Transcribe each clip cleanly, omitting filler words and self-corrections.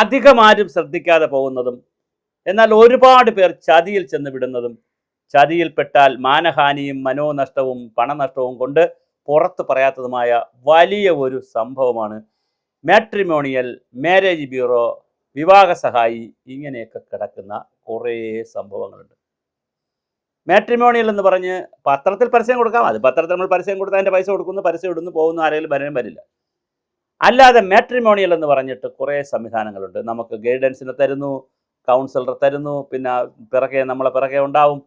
അധികം ആരും ശ്രദ്ധിക്കാതെ പോകുന്നതും എന്നാൽ ഒരുപാട് പേർ ചതിയിൽ ചെന്ന് വിടുന്നതും ചതിയിൽപ്പെട്ടാൽ മാനഹാനിയും മനോനഷ്ടവും പണനഷ്ടവും കൊണ്ട് പുറത്ത് പറയാത്തതുമായ വലിയ ഒരു സംഭവമാണ് മാട്രിമോണിയൽ, മാരേജ് ബ്യൂറോ, വിവാഹ സഹായി, ഇങ്ങനെയൊക്കെ കിടക്കുന്ന കുറേ സംഭവങ്ങളുണ്ട്. മാട്രിമോണിയൽ എന്ന് പറഞ്ഞ് പത്രത്തിൽ പരസ്യം കൊടുക്കാം. അത് പത്രത്തിൽ നമ്മൾ പരസ്യം കൊടുത്താൽ അതിൻ്റെ പൈസ കൊടുക്കുന്നു, പരസ്യം ഇടുന്നു, പോകുന്നു, ആരെങ്കിലും വരാനും വരില്ല. അല്ലാതെ മാട്രിമോണിയൽ എന്ന് പറഞ്ഞിട്ട് കുറേ സംവിധാനങ്ങളുണ്ട്. നമുക്ക് ഗൈഡൻസിന് തരുന്നു, കൗൺസിലർ തരുന്നു, പിന്നെ നമ്മളെ പിറകെ ഉണ്ടാവും,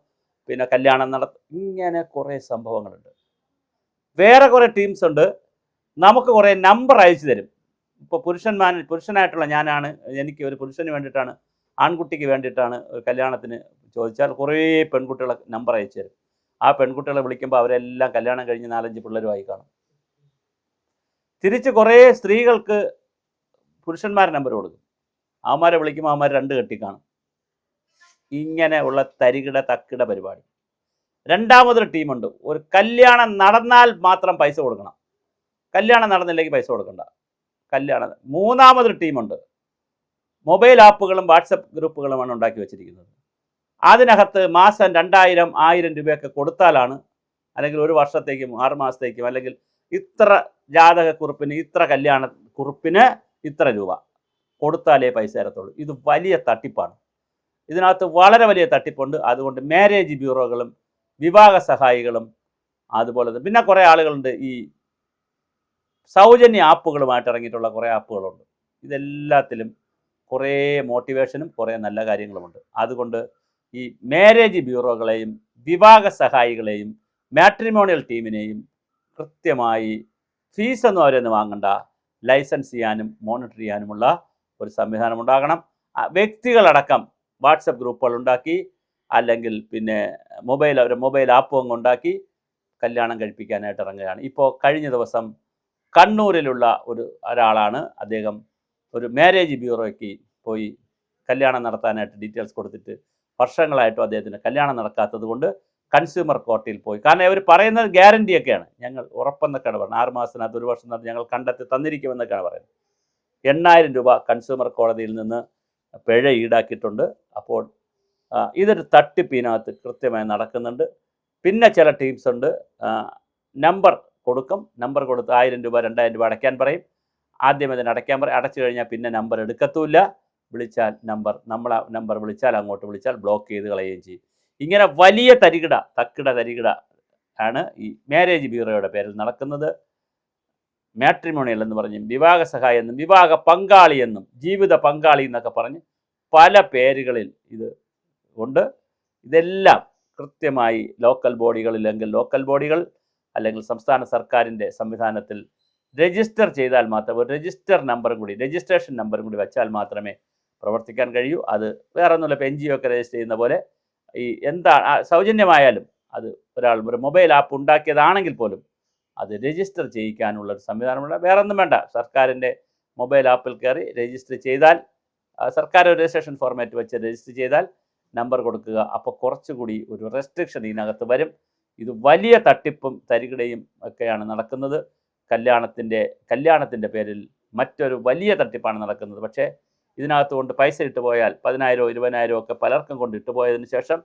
പിന്നെ കല്യാണം ഇങ്ങനെ കുറേ സംഭവങ്ങളുണ്ട്. വേറെ കുറേ ടീംസ് ഉണ്ട്, നമുക്ക് കുറേ നമ്പർ അയച്ചു തരും. ഇപ്പോൾ പുരുഷനായിട്ടുള്ള ഞാനാണ്, എനിക്ക് ഒരു പുരുഷന് വേണ്ടിയിട്ടാണ്, ആൺകുട്ടിക്ക് വേണ്ടിയിട്ടാണ് കല്യാണത്തിന് ചോദിച്ചാൽ കുറേ പെൺകുട്ടികളെ നമ്പർ അയച്ചു തരും. ആ പെൺകുട്ടികളെ വിളിക്കുമ്പോൾ അവരെല്ലാം കല്യാണം കഴിഞ്ഞ് 4-5 പിള്ളേരുമായി കാണും. തിരിച്ച് കുറേ സ്ത്രീകൾക്ക് പുരുഷന്മാർ നമ്പർ കൊടുക്കും. അവന്മാരെ വിളിക്കുമ്പോൾ അവന്മാർ 2 കെട്ടി കാണും. ഇങ്ങനെ ഉള്ള തരികിട തക്കിട പരിപാടി. രണ്ടാമതൊരു ടീമുണ്ട്, ഒരു കല്യാണം നടന്നാൽ മാത്രം പൈസ കൊടുക്കണം, കല്യാണം നടന്നില്ലെങ്കിൽ പൈസ കൊടുക്കണ്ട. മൂന്നാമതൊരു ടീമുണ്ട്, മൊബൈൽ ആപ്പുകളും വാട്സപ്പ് ഗ്രൂപ്പുകളുമാണ് ഉണ്ടാക്കി വെച്ചിരിക്കുന്നത്. അതിനകത്ത് മാസം 2000-1000 രൂപയൊക്കെ കൊടുത്താലാണ്, അല്ലെങ്കിൽ ഒരു വർഷത്തേക്കും 6 മാസത്തേക്കും, അല്ലെങ്കിൽ ഇത്ര ജാതകക്കുറിപ്പിന്, ഇത്ര കല്യാണ കുറിപ്പിന് ഇത്ര രൂപ കൊടുത്താലേ പൈസ തരത്തുള്ളൂ. ഇത് വലിയ തട്ടിപ്പാണ്. ഇതിനകത്ത് വളരെ വലിയ തട്ടിപ്പുണ്ട്. അതുകൊണ്ട് മാരേജ് ബ്യൂറോകളും വിവാഹ സഹായികളും അതുപോലെ തന്നെ പിന്നെ കുറേ ആളുകളുണ്ട്, ഈ സൗജന്യ ആപ്പുകളുമായിട്ട് ഇറങ്ങിയിട്ടുള്ള കുറേ ആപ്പുകളുണ്ട്. ഇതെല്ലാത്തിലും കുറേ മോട്ടിവേഷനും കുറേ നല്ല കാര്യങ്ങളുമുണ്ട്. അതുകൊണ്ട് ഈ മാരേജ് ബ്യൂറോകളെയും വിവാഹ സഹായികളെയും മാട്രിമോണിയൽ ടീമിനെയും കൃത്യമായി ഫീസൊന്നും അവരൊന്നും വാങ്ങണ്ട, ലൈസൻസ് ചെയ്യാനും മോണിറ്റർ ചെയ്യാനുമുള്ള ഒരു സംവിധാനം ഉണ്ടാകണം. വ്യക്തികളടക്കം വാട്സപ്പ് ഗ്രൂപ്പുകൾ ഉണ്ടാക്കി, അല്ലെങ്കിൽ പിന്നെ മൊബൈൽ ആപ്പും ഉണ്ടാക്കി കല്യാണം കഴിപ്പിക്കാനായിട്ട് ഇറങ്ങുകയാണ്. ഇപ്പോൾ കഴിഞ്ഞ ദിവസം കണ്ണൂരിലുള്ള ഒരാളാണ്, അദ്ദേഹം ഒരു മാരേജ് ബ്യൂറോയ്ക്ക് പോയി കല്യാണം നടത്താനായിട്ട് ഡീറ്റെയിൽസ് കൊടുത്തിട്ട് വർഷങ്ങളായിട്ടും അദ്ദേഹത്തിന് കല്യാണം നടക്കാത്തത് കൊണ്ട് കൺസ്യൂമർ കോർട്ടിൽ പോയി. കാരണം അവർ പറയുന്നത് ഗ്യാരണ്ടിയൊക്കെയാണ്, ഞങ്ങൾ ഉറപ്പെന്നൊക്കെയാണ് പറയുന്നത്, 6 മാസത്തിനകത്ത് 1 വർഷത്തിനകത്ത് ഞങ്ങൾ കണ്ടെത്തി തന്നിരിക്കുമെന്നൊക്കെയാണ് പറയുന്നത്. 8000 രൂപ കൺസ്യൂമർ കോടതിയിൽ നിന്ന് പിഴ ഈടാക്കിയിട്ടുണ്ട്. അപ്പോൾ ഇതൊരു തട്ടിപ്പിനകത്ത് കൃത്യമായി നടക്കുന്നുണ്ട്. പിന്നെ ചില ടീംസ് ഉണ്ട്, നമ്പർ കൊടുക്കും, നമ്പർ കൊടുത്ത് 1000 രൂപ 2000 രൂപ അടയ്ക്കാൻ പറയും. ആദ്യം ഇതിന് അടയ്ക്കാൻ പറയും, അടച്ചു കഴിഞ്ഞാൽ പിന്നെ നമ്പർ എടുക്കത്തുമില്ല. വിളിച്ചാൽ നമ്പർ വിളിച്ചാൽ അങ്ങോട്ട് വിളിച്ചാൽ ബ്ലോക്ക് ചെയ്ത് കളയുകയും ചെയ്യും. ഇങ്ങനെ വലിയ തക്കിട ആണ് ഈ മാരേജ് ബ്യൂറോയുടെ പേരിൽ നടക്കുന്നത്. മാട്രിമോണിയൽ എന്ന് പറഞ്ഞും വിവാഹ സഹായം എന്നും വിവാഹ പങ്കാളി എന്നും ജീവിത പങ്കാളി എന്നൊക്കെ പറഞ്ഞ് പല പേരുകളിൽ ഇത് ഉണ്ട്. ഇതെല്ലാം കൃത്യമായി ലോക്കൽ ബോഡികൾ അല്ലെങ്കിൽ സംസ്ഥാന സർക്കാരിൻ്റെ സംവിധാനത്തിൽ രജിസ്റ്റർ ചെയ്താൽ മാത്രം, ഒരു രജിസ്ട്രേഷൻ നമ്പറും കൂടി വെച്ചാൽ മാത്രമേ പ്രവർത്തിക്കാൻ കഴിയൂ. അത് വേറെ ഒന്നുമില്ല, ഇപ്പോൾ NGO ഒക്കെ രജിസ്റ്റർ ചെയ്യുന്ന പോലെ ഈ സൗജന്യമായാലും അത് ഒരു മൊബൈൽ ആപ്പ് ഉണ്ടാക്കിയതാണെങ്കിൽ പോലും അത് രജിസ്റ്റർ ചെയ്യിക്കാനുള്ള ഒരു സംവിധാനമുണ്ട്. വേറെ ഒന്നും വേണ്ട, സർക്കാരിൻ്റെ മൊബൈൽ ആപ്പിൽ കയറി രജിസ്റ്റർ ചെയ്താൽ, സർക്കാർ രജിസ്ട്രേഷൻ ഫോർമാറ്റ് വെച്ച് രജിസ്റ്റർ ചെയ്താൽ നമ്പർ കൊടുക്കുക. അപ്പോൾ കുറച്ചുകൂടി ഒരു റെസ്ട്രിക്ഷൻ ഇതിനകത്ത് വരും. ഇത് വലിയ തട്ടിപ്പും തരികിടയും ഒക്കെയാണ് നടക്കുന്നത്. കല്യാണത്തിൻ്റെ പേരിൽ മറ്റൊരു വലിയ തട്ടിപ്പാണ് നടക്കുന്നത്. പക്ഷേ ഇതിനകത്ത് കൊണ്ട് പൈസ ഇട്ട് പോയാൽ 10,000 20,000 ഒക്കെ പലർക്കും കൊണ്ട് ഇട്ടുപോയതിന് ശേഷം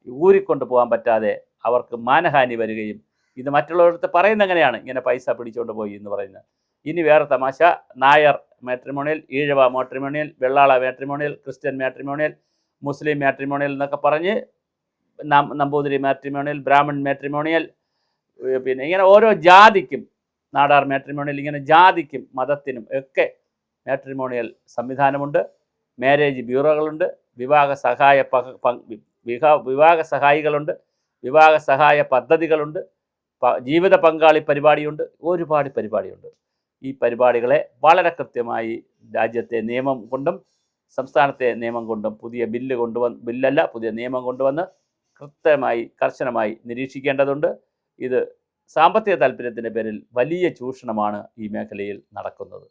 ഊരിക്കൊണ്ട് പോകാൻ പറ്റാതെ അവർക്ക് മാനഹാനി വരികയും, ഇത് മറ്റുള്ളവരുടെ പറയുന്നത് എങ്ങനെയാണ് ഇങ്ങനെ പൈസ പിടിച്ചുകൊണ്ട് പോയി എന്ന് പറയുന്നത്. ഇനി വേറെ തമാശ, Nair matrimonial, Ezhava matrimonial, Vellala matrimonial, Christian matrimonial, മുസ്ലിം മാട്രിമോണിയൽ എന്നൊക്കെ പറഞ്ഞ്, നമ്പൂതിരി മാട്രിമോണിയൽ, ബ്രാഹ്മൺ മാട്രിമോണിയൽ, പിന്നെ ഇങ്ങനെ ഓരോ ജാതിക്കും, നാടാർ മാട്രിമോണിയൽ, ഇങ്ങനെ ജാതിക്കും മതത്തിനും ഒക്കെ മാട്രിമോണിയൽ സംവിധാനമുണ്ട്. മാരേജ് ബ്യൂറോകളുണ്ട്, വിവാഹ സഹായികളുണ്ട്, വിവാഹ സഹായ പദ്ധതികളുണ്ട്, ജീവിത പങ്കാളി പരിപാടിയുണ്ട്, ഒരുപാട് പരിപാടിയുണ്ട്. ഈ പരിപാടികളെ വളരെ കൃത്യമായി രാജ്യത്തെ നിയമം കൊണ്ടും സംസ്ഥാനത്തെ നിയമം കൊണ്ടും പുതിയ നിയമം കൊണ്ടുവന്ന് കൃത്യമായി കർശനമായി നിരീക്ഷിക്കേണ്ടതുണ്ട്. ഇത് സാമ്പത്തിക താല്പര്യത്തിൻ്റെ പേരിൽ വലിയ ചൂഷണമാണ് ഈ മേഖലയിൽ നടക്കുന്നത്.